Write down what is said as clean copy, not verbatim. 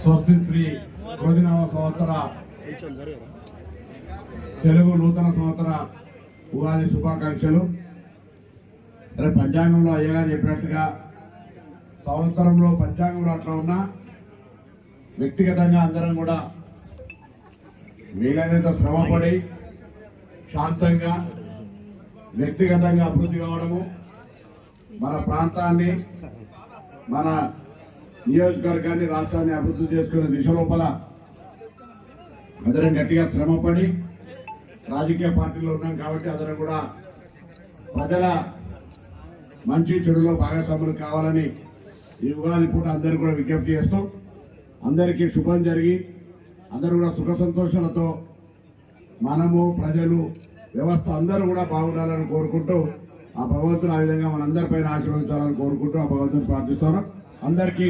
స్వస్తి శ్రీ క్రోధినామ సంవత్సర తెలుగు నూతన సంవత్సర ఉగాది శుభాకాంక్షలు. రేపు పంచాంగంలో అయ్యగారు చెప్పినట్టుగా సంవత్సరంలో పంచాంగంలో అట్లా ఉన్నా వ్యక్తిగతంగా అందరం కూడా వీలైనంత శ్రమపడి శాంతంగా వ్యక్తిగతంగా అభివృద్ధి కావడము, మన ప్రాంతాన్ని మన నియోజకవర్గాన్ని రాష్ట్రాన్ని అభివృద్ధి చేసుకునే దిశ లోపల అందరం గట్టిగా శ్రమపడి రాజకీయ పార్టీలో ఉన్నాం కాబట్టి అందరం కూడా ప్రజల మంచి చెడులో భాగస్వాములు కావాలని ఈ ఉగాది పూట అందరూ కూడా విజ్ఞప్తి చేస్తూ అందరికీ శుభం జరిగి అందరూ కూడా సుఖ సంతోషాలతో మనము ప్రజలు వ్యవస్థ అందరూ కూడా బాగుండాలని కోరుకుంటూ ఆ భగవంతుడు ఆ విధంగా మనందరిపైన ఆశీర్వదించాలని కోరుకుంటూ ఆ భగవంతుని ప్రార్థిస్తాను. అందరికీ